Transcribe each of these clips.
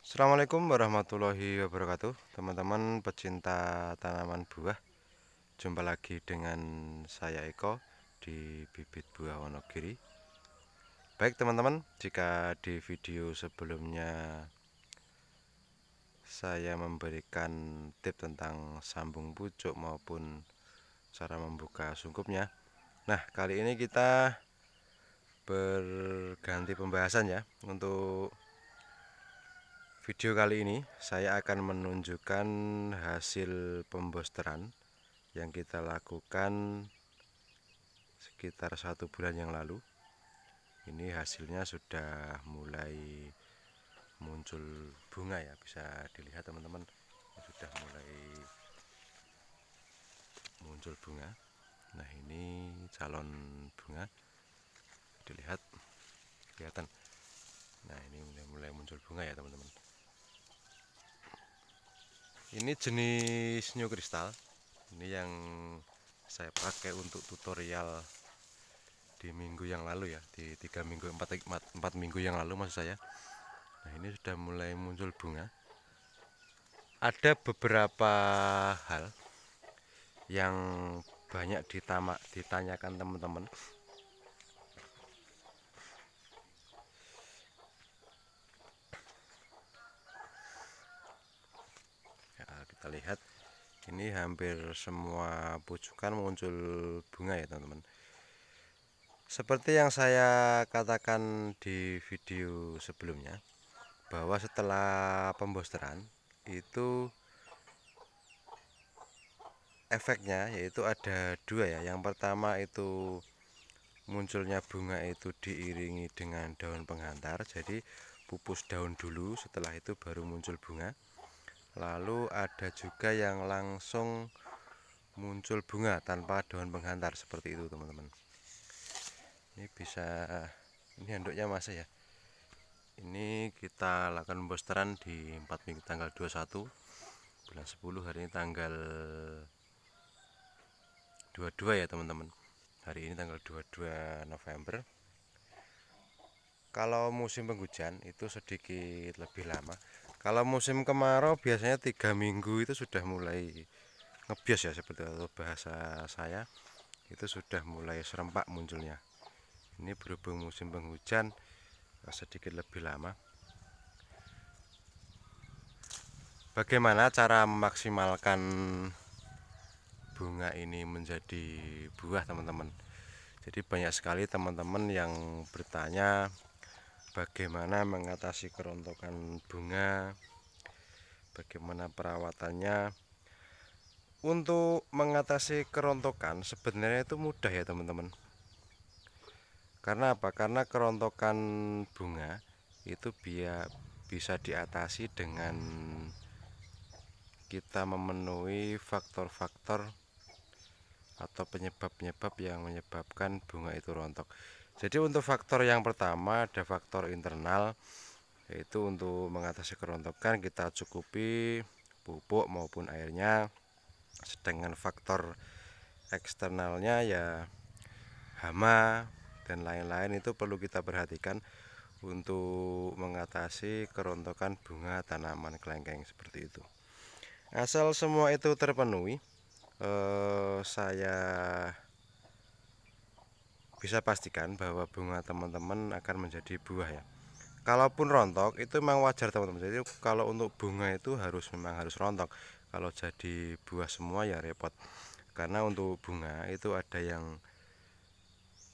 Assalamualaikum warahmatullahi wabarakatuh, teman-teman pecinta tanaman buah. Jumpa lagi dengan saya Eko di Bibit Buah Wonogiri. Baik teman-teman, jika di video sebelumnya saya memberikan tips tentang sambung pucuk maupun cara membuka sungkupnya. Nah, kali ini kita berganti pembahasan ya. Untuk video kali ini saya akan menunjukkan hasil pembosteran yang kita lakukan sekitar 1 bulan yang lalu. Ini hasilnya sudah mulai muncul bunga ya, bisa dilihat teman-teman, sudah mulai muncul bunga. Nah, ini calon bunga, dilihat, kelihatan. Nah, ini mulai muncul bunga ya teman-teman. Ini jenis new crystal. Ini yang saya pakai untuk tutorial di minggu yang lalu ya, di 4 minggu yang lalu maksud saya. Nah, ini sudah mulai muncul bunga. Ada beberapa hal yang banyak ditanyakan teman-teman. Ya, kita lihat ini hampir semua pucukan muncul bunga ya teman-teman. Seperti yang saya katakan di video sebelumnya, bahwa setelah pembosteran itu efeknya yaitu ada dua ya. Yang pertama itu munculnya bunga itu diiringi dengan daun penghantar, jadi pupus daun dulu, setelah itu baru muncul bunga. Lalu ada juga yang langsung muncul bunga tanpa daun penghantar, seperti itu teman-teman. Ini handuknya masih ya. Ini kita lakukan pembosteran di 4 minggu, tanggal 21 bulan 10. Hari ini tanggal 22 ya teman-teman. Hari ini tanggal 22 November. Kalau musim penghujan itu sedikit lebih lama. Kalau musim kemarau biasanya 3 minggu itu sudah mulai ngebias ya, seperti itu bahasa saya. Itu sudah mulai serempak munculnya. Ini berhubung musim penghujan sedikit lebih lama. Bagaimana cara memaksimalkan bunga ini menjadi buah teman-teman? Jadi banyak sekali teman-teman yang bertanya bagaimana mengatasi kerontokan bunga, bagaimana perawatannya. Untuk mengatasi kerontokan sebenarnya itu mudah ya teman-teman. Karena apa? Karena kerontokan bunga itu bisa diatasi dengan kita memenuhi faktor-faktor atau penyebab-penyebab yang menyebabkan bunga itu rontok. Jadi untuk faktor yang pertama ada faktor internal, yaitu untuk mengatasi kerontokan kita cukupi pupuk maupun airnya. Sedangkan faktor eksternalnya ya hama dan lain-lain itu perlu kita perhatikan untuk mengatasi kerontokan bunga tanaman kelengkeng seperti itu. Asal semua itu terpenuhi, saya bisa pastikan bahwa bunga teman-teman akan menjadi buah ya. Kalaupun rontok itu memang wajar teman-teman. Jadi kalau untuk bunga itu memang harus rontok. Kalau jadi buah semua ya repot. Karena untuk bunga itu ada yang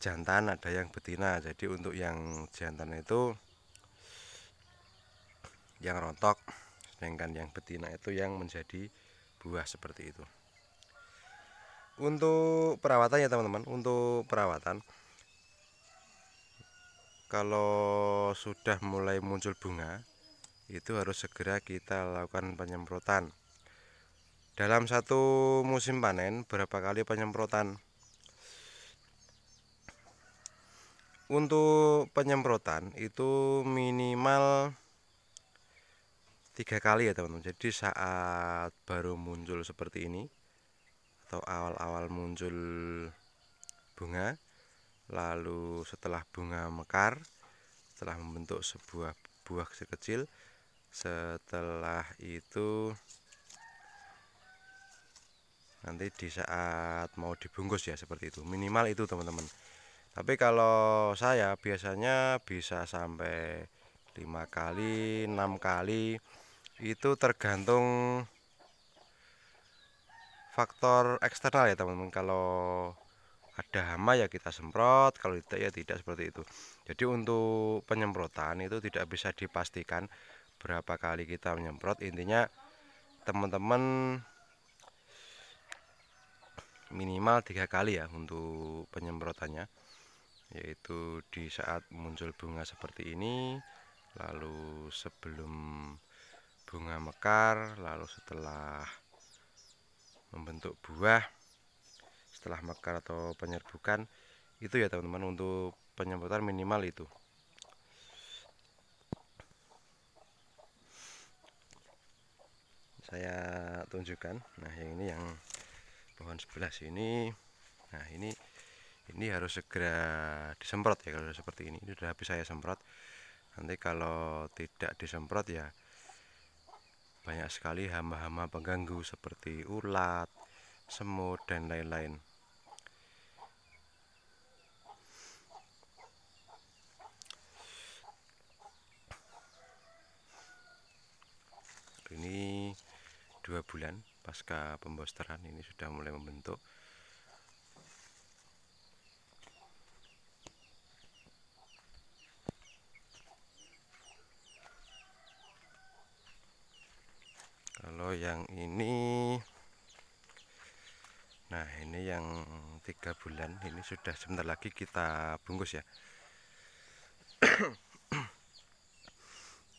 jantan, ada yang betina. Jadi untuk yang jantan itu yang rontok, sedangkan yang betina itu yang menjadi buah seperti itu. Untuk perawatan ya teman-teman, untuk perawatan kalau sudah mulai muncul bunga itu harus segera kita lakukan penyemprotan. Dalam satu musim panen berapa kali penyemprotan? Untuk penyemprotan itu minimal 3 kali ya teman-teman. Jadi saat baru muncul seperti ini atau awal-awal muncul bunga, lalu setelah bunga mekar, setelah membentuk sebuah buah sekecil, Setelah itu nanti di saat mau dibungkus ya seperti itu, minimal itu teman-teman. Tapi kalau saya biasanya bisa sampai 5 kali 6 kali, itu tergantung faktor eksternal ya teman-teman. Kalau ada hama ya kita semprot, kalau tidak ya tidak, seperti itu. Jadi untuk penyemprotan itu tidak bisa dipastikan berapa kali kita menyemprot. Intinya teman-teman minimal 3 kali ya untuk penyemprotannya, yaitu di saat muncul bunga seperti ini, lalu sebelum bunga mekar, lalu setelah membentuk buah, setelah mekar atau penyerbukan. Itu ya teman-teman, untuk penyemprotan minimal itu. Saya tunjukkan. Nah, yang ini yang pohon sebelah sini. Nah, ini harus segera disemprot ya kalau seperti ini. Ini sudah habis saya semprot. Nanti kalau tidak disemprot ya banyak sekali hama-hama pengganggu seperti ulat, semut, dan lain-lain. Ini 2 bulan pasca pembosteran, ini sudah mulai membentuk. Kalau yang ini, nah ini yang 3 bulan, ini sudah sebentar lagi kita bungkus ya.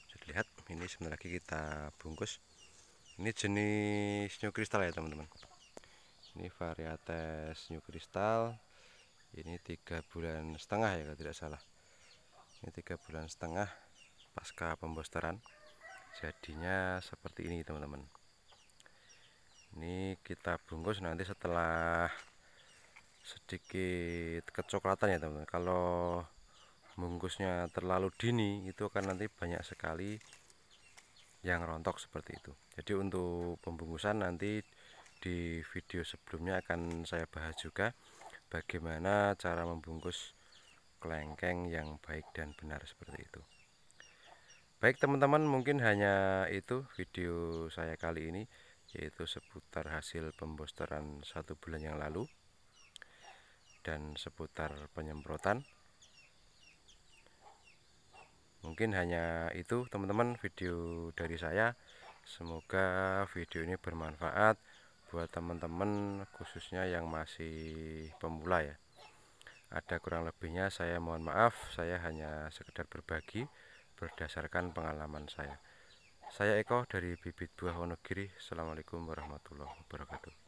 Bisa dilihat, ini sebentar lagi kita bungkus. Ini jenis new crystal ya teman-teman. Ini varietas new crystal. Ini 3 bulan setengah ya kalau tidak salah. Ini 3 bulan setengah pasca pembosteran. Jadinya seperti ini teman-teman. Ini kita bungkus nanti setelah sedikit kecoklatan ya teman-teman. Kalau bungkusnya terlalu dini itu akan nanti banyak sekali yang rontok seperti itu. Jadi untuk pembungkusan nanti di video sebelumnya akan saya bahas juga bagaimana cara membungkus kelengkeng yang baik dan benar seperti itu. Baik teman-teman, mungkin hanya itu video saya kali ini, yaitu seputar hasil pembosteran 1 bulan yang lalu dan seputar penyemprotan. Mungkin hanya itu teman-teman video dari saya. Semoga video ini bermanfaat buat teman-teman, khususnya yang masih pemula ya. Ada kurang lebihnya saya mohon maaf, saya hanya sekedar berbagi berdasarkan pengalaman saya. Saya Eko dari Bibit Buah Wonogiri. Assalamualaikum warahmatullahi wabarakatuh.